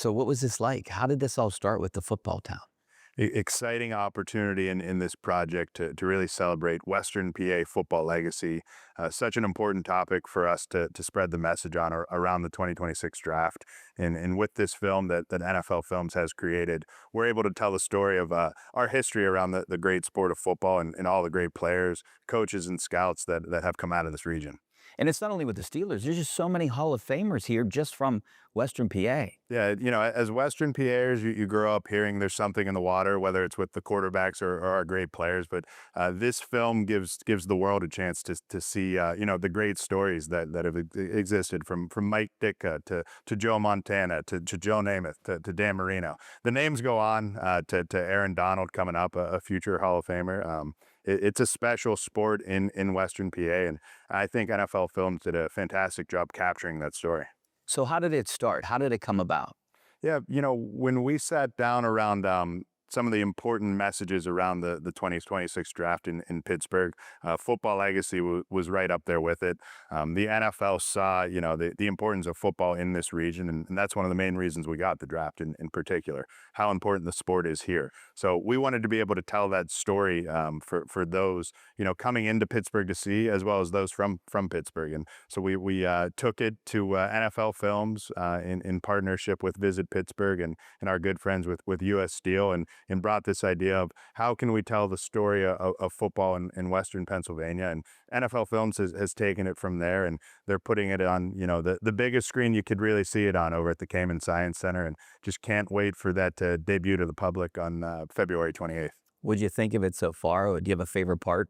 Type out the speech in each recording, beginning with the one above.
So what was this like? How did this all start with the football town? Exciting opportunity in this project to really celebrate Western PA football legacy. Such an important topic for us to spread the message on around the 2026 draft. And with this film that NFL Films has created, we're able to tell the story of our history around the great sport of football and all the great players, coaches, and scouts that have come out of this region. And it's not only with the Steelers, there's just so many Hall of Famers here just from Western PA. Yeah, as Western PAers, you grow up hearing there's something in the water, whether it's with the quarterbacks or our great players. But this film gives the world a chance to see the great stories that have existed from Mike Ditka to Joe Montana to Joe Namath to Dan Marino. The names go on to Aaron Donald coming up, a future Hall of Famer. It's a special sport in Western PA, and I think NFL Films did a fantastic job capturing that story. So how did it start? How did it come about? Yeah, when we sat down around some of the important messages around the 2026 draft in Pittsburgh, football legacy was right up there with it. The NFL saw, the importance of football in this region, and that's one of the main reasons we got the draft in particular, how important the sport is here. So we wanted to be able to tell that story for those, coming into Pittsburgh to see, as well as those from Pittsburgh. And so we took it to NFL Films in partnership with Visit Pittsburgh and our good friends with US Steel, and brought this idea of how can we tell the story of football in Western Pennsylvania. And NFL Films has taken it from there, and they're putting it on, the biggest screen you could really see it on over at the Kamin Science Center, and just can't wait for that to debut to the public on February 28th. What'd you think of it so far? Or do you have a favorite part?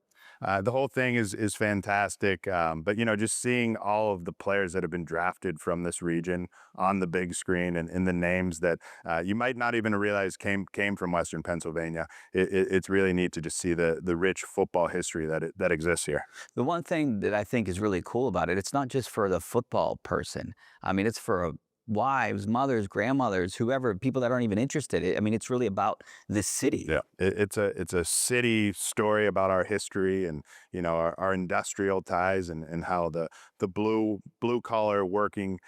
The whole thing is fantastic, but just seeing all of the players that have been drafted from this region on the big screen and the names that you might not even realize came from Western Pennsylvania. It's really neat to just see the rich football history that exists here. The one thing that I think is really cool about it, it's not just for the football person. I mean, it's for wives, mothers, grandmothers, whoever, people that aren't even interested. I mean, it's really about this city. Yeah, it's a city story about our history and our industrial ties and how the blue collar working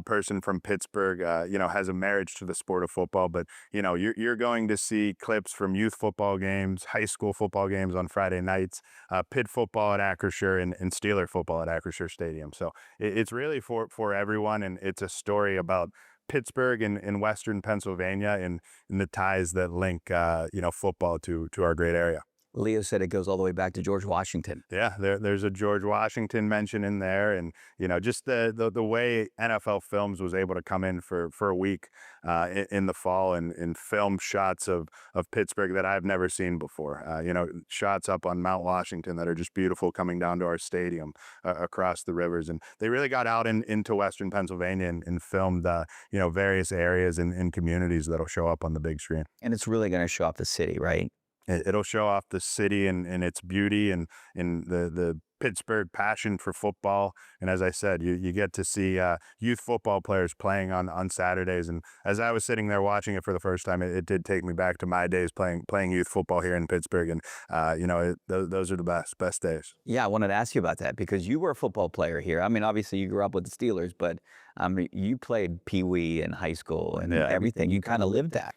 person from Pittsburgh has a marriage to the sport of football. But you're going to see clips from youth football games, high school football games on Friday nights, Pitt football at Acrisure, and Steeler football at Acrisure Stadium. So it's really for everyone, and it's a story about Pittsburgh and Western Pennsylvania and the ties that link football to our great area. Leo said it goes all the way back to George Washington. Yeah, there's a George Washington mention in there, and just the way NFL Films was able to come in for a week in the fall and film shots of Pittsburgh that I've never seen before. Shots up on Mount Washington that are just beautiful, coming down to our stadium across the rivers, and they really got out into Western Pennsylvania and filmed various areas and communities that'll show up on the big screen. And it's really going to show off the city, right? It'll show off the city and its beauty and the Pittsburgh passion for football. And as I said, you get to see youth football players playing on Saturdays. And as I was sitting there watching it for the first time, it did take me back to my days playing youth football here in Pittsburgh. And those are the best days. Yeah, I wanted to ask you about that because you were a football player here. I mean, obviously you grew up with the Steelers, but you played Pee Wee in high school and everything. You kind of lived that.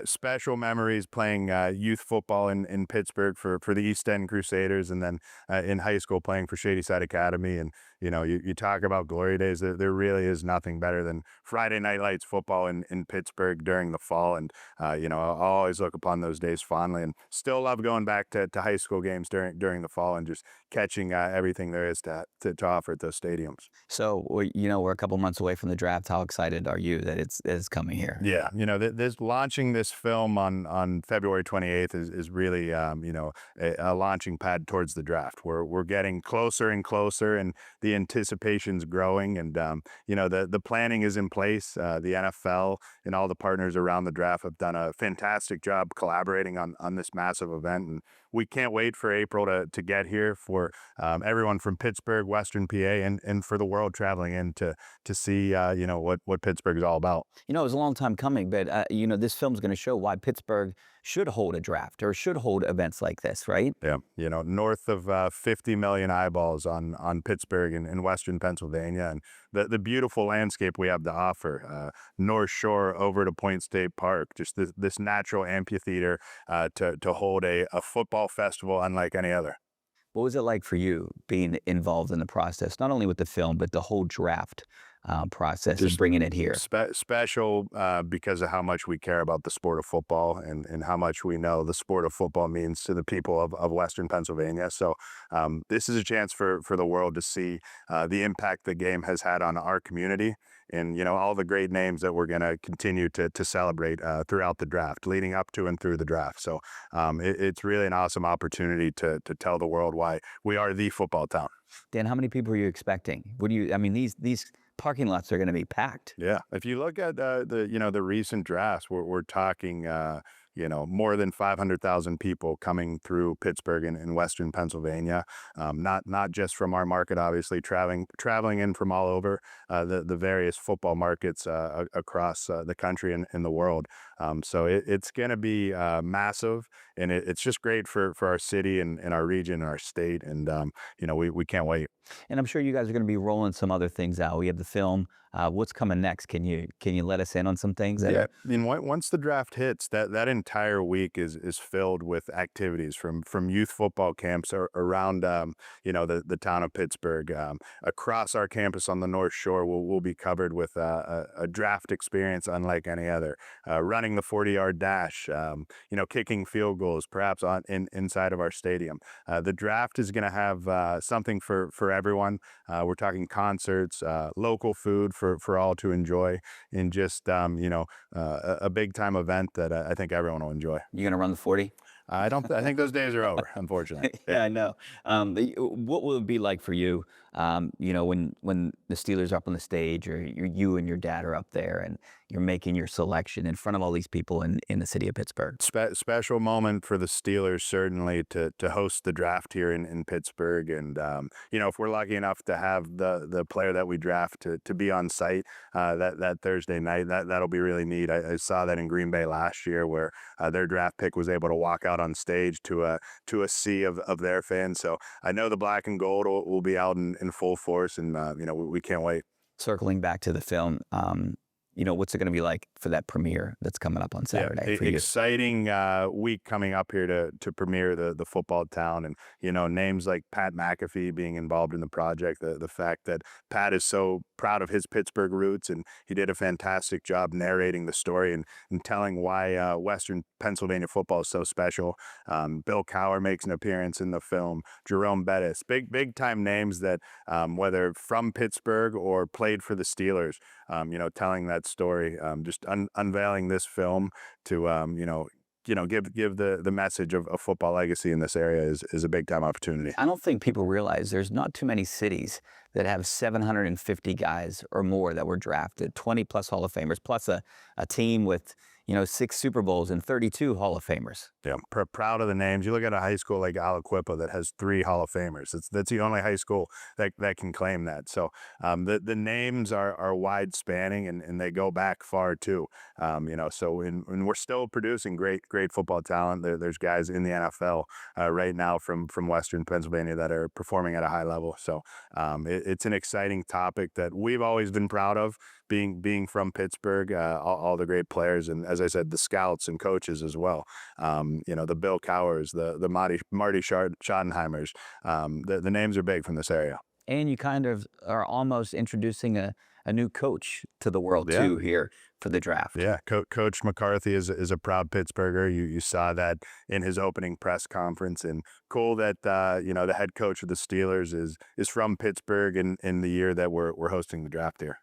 Special memories playing youth football in Pittsburgh for the East End Crusaders, and then in high school playing for Shadyside Academy. And you talk about glory days. There really is nothing better than Friday Night Lights football in Pittsburgh during the fall. And I'll always look upon those days fondly, and still love going back to high school games during the fall and just catching everything there is to offer at those stadiums. So we're a couple months away from the draft. How excited are you that it's coming here? Yeah, this launching this film on February 28th is really a launching pad towards the draft. We're getting closer and closer, and the anticipation's growing, and the planning is in place. The NFL and all the partners around the draft have done a fantastic job collaborating on this massive event, and we can't wait for April to get here for everyone from Pittsburgh, Western PA, and for the world traveling in to see what Pittsburgh is all about. It was a long time coming, but this film's going to show why Pittsburgh should hold a draft or should hold events like this, right? Yeah, north of 50 million eyeballs on Pittsburgh and Western Pennsylvania, and the beautiful landscape we have to offer. North Shore over to Point State Park, just this natural amphitheater to hold a football festival unlike any other. What was it like for you being involved in the process, not only with the film, but the whole draft process of Just bringing it here? special because of how much we care about the sport of football and how much we know the sport of football means to the people of Western Pennsylvania. So this is a chance for the world to see the impact the game has had on our community and, all the great names that we're going to continue to celebrate throughout the draft, leading up to and through the draft. So it's really an awesome opportunity to tell the world why we are the football town. Dan, how many people are you expecting? What do you? I mean, these parking lots are going to be packed. Yeah, if you look at the recent drafts, we're talking more than 500,000 people coming through Pittsburgh and Western Pennsylvania. Not just from our market, obviously traveling in from all over the various football markets across the country and the world. So it's going to be massive, and it's just great for our city and our region and our state, and we can't wait. And I'm sure you guys are going to be rolling some other things out. We have the film. What's coming next? Can you let us in on some things? Yeah, I mean, once the draft hits, that entire week is filled with activities from youth football camps around the town of Pittsburgh. Across our campus on the North Shore, we'll be covered with a draft experience unlike any other. Running the 40-yard dash, kicking field goals, perhaps inside of our stadium. The draft is going to have something for everyone. We're talking concerts, local food for all to enjoy, and just a big time event that I think everyone will enjoy. You going to run the 40? I don't. I think those days are over, unfortunately. Yeah, I know. What will it be like for you? When the Steelers are up on the stage, or you and your dad are up there, and you're making your selection in front of all these people in the city of Pittsburgh. Special moment for the Steelers, certainly, to host the draft here in Pittsburgh. And if we're lucky enough to have the player that we draft to be on site that Thursday night, that'll be really neat. I saw that in Green Bay last year, where their draft pick was able to walk out on stage to a sea of their fans. So I know the black and gold will be out in full force, and we can't wait. Circling back to the film, what's it going to be like for that premiere that's coming up on Saturday for you? Exciting week coming up here to premiere the football town, and names like Pat McAfee being involved in the project. The fact that Pat is so proud of his Pittsburgh roots, and he did a fantastic job narrating the story and telling why Western Pennsylvania football is so special. Bill Cowher makes an appearance in the film. Jerome Bettis, big time names that whether from Pittsburgh or played for the Steelers, telling that story, just unveiling this film to give the message of football legacy in this area is a big time opportunity. I don't think people realize there's not too many cities that have 750 guys or more that were drafted, 20 plus Hall of Famers, plus a team with 6 Super Bowls and 32 Hall of Famers. Yeah, proud of the names. You look at a high school like Aliquippa that has 3 Hall of Famers. That's the only high school that can claim that. So the names are wide spanning, and they go back far too. So and we're still producing great football talent. There's guys in the NFL right now from Western Pennsylvania that are performing at a high level. So it's an exciting topic that we've always been proud of, being from Pittsburgh, all the great players, and as I said, the scouts and coaches as well. The Bill Cowhers, the Marty Schottenheimers. The names are big from this area. And you kind of are almost introducing a new coach to the world too here for the draft. Yeah, Coach McCarthy is a proud Pittsburgher. You saw that in his opening press conference, and cool that the head coach of the Steelers is from Pittsburgh in the year that we're hosting the draft here.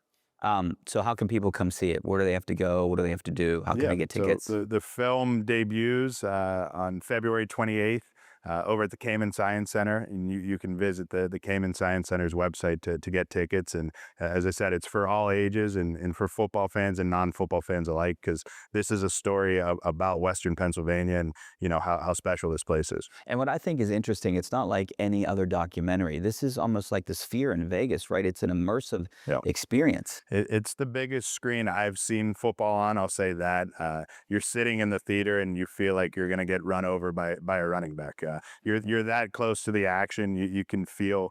So how can people come see it? Where do they have to go? What do they have to do? How can they get tickets? So the film debuts on February 28th. over at the Kamin Science Center, and you can visit the Kamin Science Center's website to get tickets. And as I said, it's for all ages and for football fans and non-football fans alike, because this is a story about Western Pennsylvania and how special this place is. And what I think is interesting, it's not like any other documentary. This is almost like the Sphere in Vegas, right? It's an immersive Yeah. experience. It's the biggest screen I've seen football on. I'll say that. You're sitting in the theater and you feel like you're going to get run over by a running back. You're that close to the action. You can feel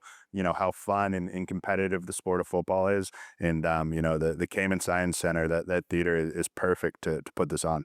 how fun and competitive the sport of football is. And the Kamen Science Center, that theater is perfect to put this on.